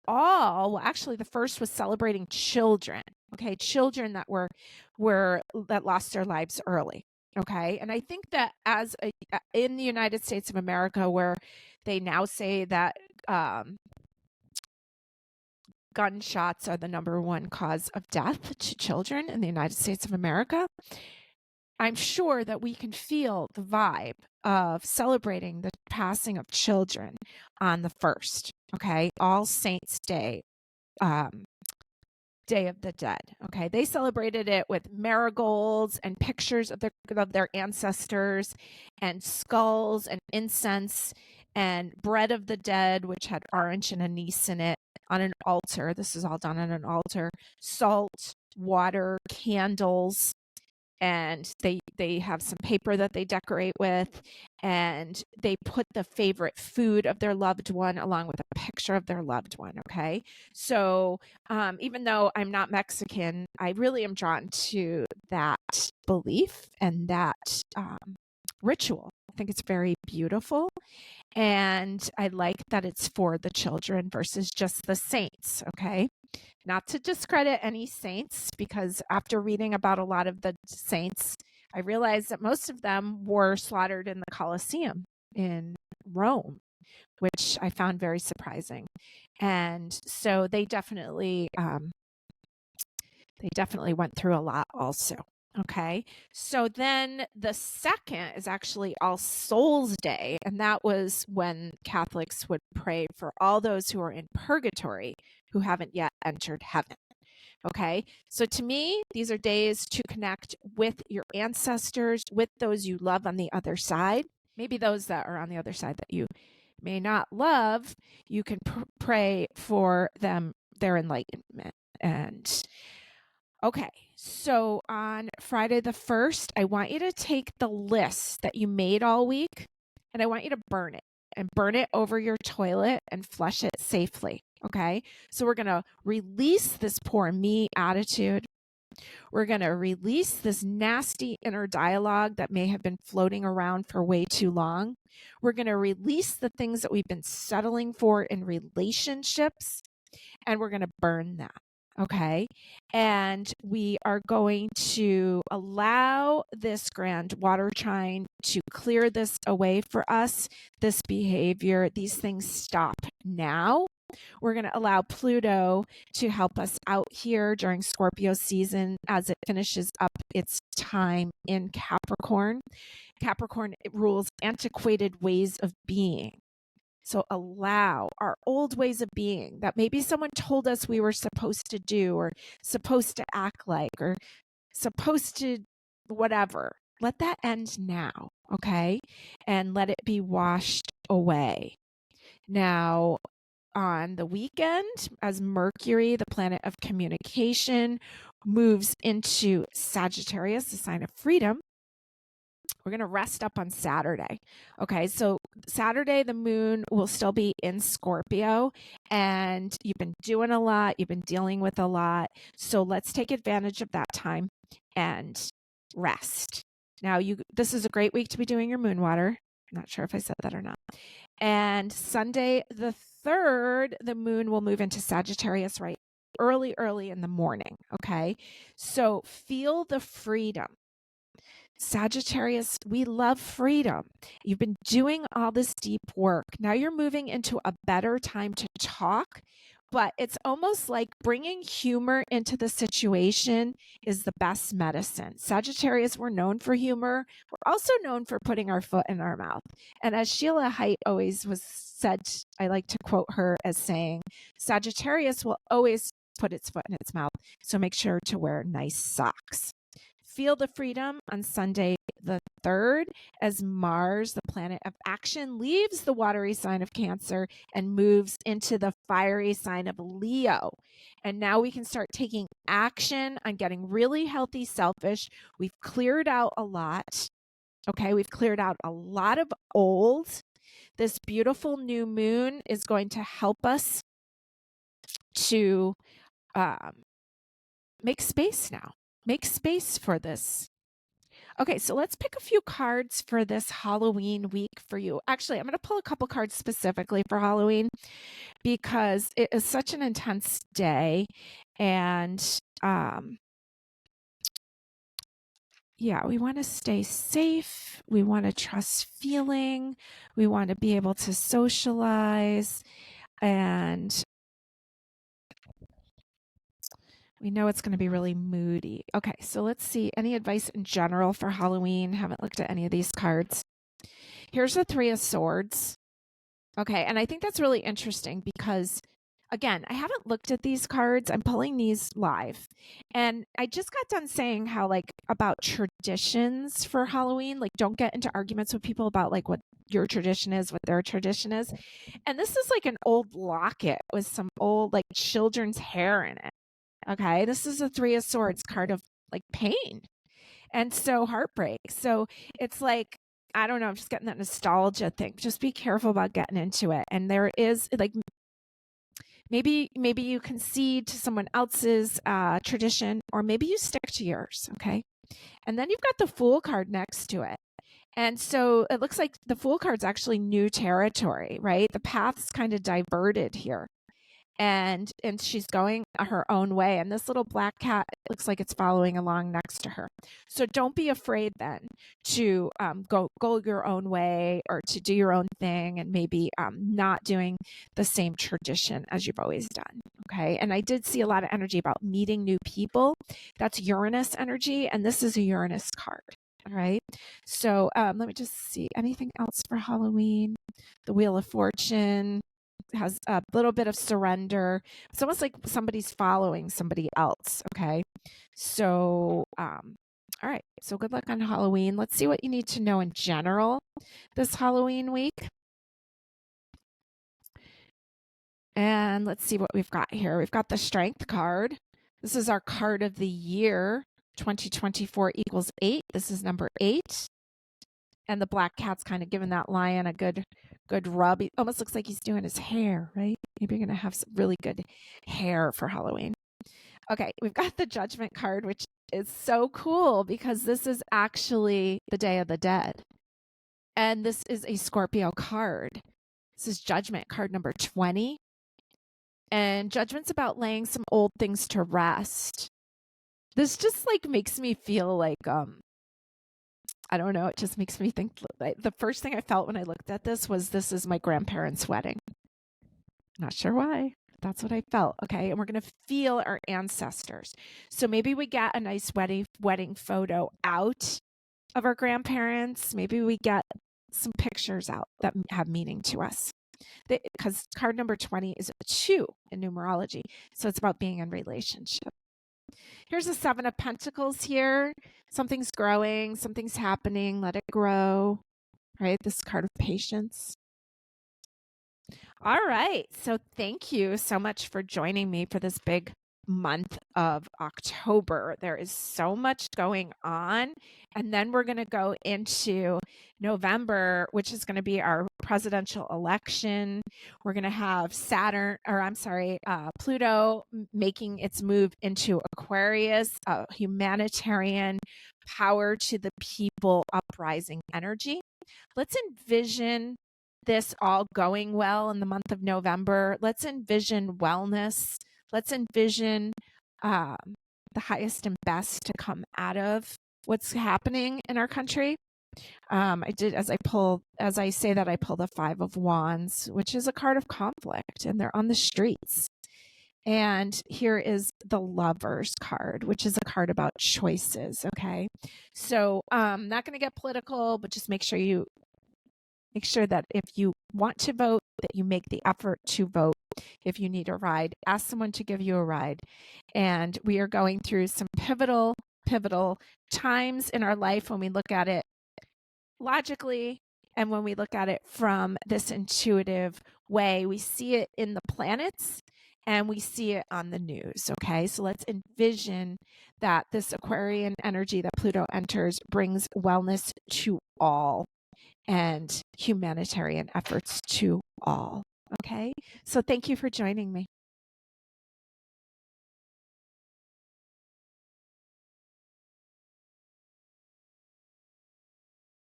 well, actually the first was celebrating children. Okay, children that that lost their lives early. Okay, and I think that in the United States of America, where they now say that gunshots are the number one cause of death to children in the United States of America, I'm sure that we can feel the vibe of celebrating the passing of children on the 1st. Okay, All Saints Day, Day of the Dead. Okay, they celebrated it with marigolds and pictures of their ancestors, and skulls and incense and bread of the dead, which had orange and anise in it, on an altar. This is all done on an altar. Salt, water, candles, and they have some paper that they decorate with, and they put the favorite food of their loved one along with a picture of their loved one. Okay, so even though I'm not Mexican, I really am drawn to that belief and that ritual. I think it's very beautiful, and I like that it's for the children versus just the saints. Okay, not to discredit any saints, because after reading about a lot of the saints, I realized that most of them were slaughtered in the Colosseum in Rome, which I found very surprising. And so they definitely went through a lot also. Okay, so then the second is actually All Souls Day, and that was when Catholics would pray for all those who are in purgatory who haven't yet entered heaven. Okay, so to me, these are days to connect with your ancestors, with those you love on the other side. Maybe those that are on the other side that you may not love, you can pray for them, their enlightenment. And okay, so on Friday the 1st, I want you to take the list that you made all week, and I want you to burn it, and burn it over your toilet and flush it safely. Okay, so we're going to release this poor me attitude. We're going to release this nasty inner dialogue that may have been floating around for way too long. We're going to release the things that we've been settling for in relationships, and we're going to burn that. Okay. And we are going to allow this grand water trine to clear this away for us, this behavior. These things stop now. We're going to allow Pluto to help us out here during Scorpio season as it finishes up its time in Capricorn. Capricorn, it rules antiquated ways of being. So allow our old ways of being that maybe someone told us we were supposed to do, or supposed to act like, or supposed to whatever. Let that end now, okay? And let it be washed away. Now, on the weekend, as Mercury, the planet of communication, moves into Sagittarius, the sign of freedom, we're going to rest up on Saturday. Okay, so Saturday, the moon will still be in Scorpio, and you've been doing a lot, you've been dealing with a lot. So let's take advantage of that time and rest. Now, this is a great week to be doing your moon water. I'm not sure if I said that or not. And Sunday, the 3rd, the moon will move into Sagittarius right early in the morning. Okay, so feel the freedom. Sagittarius, we love freedom. You've been doing all this deep work. Now you're moving into a better time to talk, but it's almost like bringing humor into the situation is the best medicine. Sagittarius, we're known for humor. We're also known for putting our foot in our mouth. And as Sheila Haidt always was said, I like to quote her as saying, Sagittarius will always put its foot in its mouth. So make sure to wear nice socks. Feel the freedom on Sunday the 3rd as Mars, the planet of action, leaves the watery sign of Cancer and moves into the fiery sign of Leo. And now we can start taking action on getting really healthy, selfish. We've cleared out a lot. Okay, we've cleared out a lot of old. This beautiful new moon is going to help us to make space now. Make space for this Okay, so let's pick a few cards for this Halloween week for you. Actually, I'm going to pull a couple cards specifically for Halloween because it is such an intense day. And yeah, we want to stay safe. We want to trust feeling. We want to be able to socialize. And we know it's going to be really moody. Okay, so let's see. Any advice in general for Halloween? Haven't looked at any of these cards. Here's the Three of Swords. Okay, and I think that's really interesting because, again, I haven't looked at these cards. I'm pulling these live. And I just got done saying how, like, about traditions for Halloween, like, don't get into arguments with people about, like, what your tradition is, what their tradition is. And this is like an old locket with some old, like, children's hair in it. Okay, this is a Three of Swords card of, like, pain and so heartbreak. So it's like, I don't know, I'm just getting that nostalgia thing. Just be careful about getting into it. And there is, like, maybe you concede to someone else's tradition, or maybe you stick to yours. Okay, and then you've got the Fool card next to it. And so it looks like the Fool card's actually new territory, right? The path's kind of diverted here. And she's going her own way, and this little black cat looks like it's following along next to her. So don't be afraid then to go your own way, or to do your own thing, and maybe not doing the same tradition as you've always done. Okay, and I did see a lot of energy about meeting new people. That's Uranus energy, and this is a Uranus card. All right, so let me just see anything else for Halloween. The Wheel of Fortune has a little bit of surrender. It's almost like somebody's following somebody else. Okay. So, all right. So good luck on Halloween. Let's see what you need to know in general this Halloween week. And let's see what we've got here. We've got the Strength card. This is our card of the year. 2024 equals 8. This is number 8. And the black cat's kind of giving that lion a good rub. He almost looks like he's doing his hair, right? Maybe you're going to have some really good hair for Halloween. Okay, we've got the Judgment card, which is so cool because this is actually the Day of the Dead. And this is a Scorpio card. This is Judgment card number 20. And Judgment's about laying some old things to rest. This just like makes me feel like I don't know. It just makes me think. The first thing I felt when I looked at this is my grandparents' wedding. Not sure why. That's what I felt. Okay. And we're going to feel our ancestors. So maybe we get a nice wedding photo out of our grandparents. Maybe we get some pictures out that have meaning to us. Because card number 20 is a 2 in numerology. So it's about being in relationship. Here's a 7 of Pentacles here. Something's growing, something's happening. Let it grow, right? This card of patience. All right. So thank you so much for joining me for this big month of October. There is so much going on. And then we're going to go into November, which is going to be our presidential election. We're going to have Pluto making its move into Aquarius, a humanitarian power to the people uprising energy. Let's envision this all going well in the month of November. Let's envision wellness. Let's envision the highest and best to come out of what's happening in our country. I pull the 5 of Wands, which is a card of conflict, and they're on the streets. And here is the Lovers card, which is a card about choices. Okay. So not going to get political, but just make sure that if you want to vote, that you make the effort to vote. If you need a ride, ask someone to give you a ride. And we are going through some pivotal times in our life when we look at it logically, and when we look at it from this intuitive way. We see it in the planets and we see it on the news. Okay, so let's envision that this Aquarian energy that Pluto enters brings wellness to all and humanitarian efforts to all. Okay, so thank you for joining me.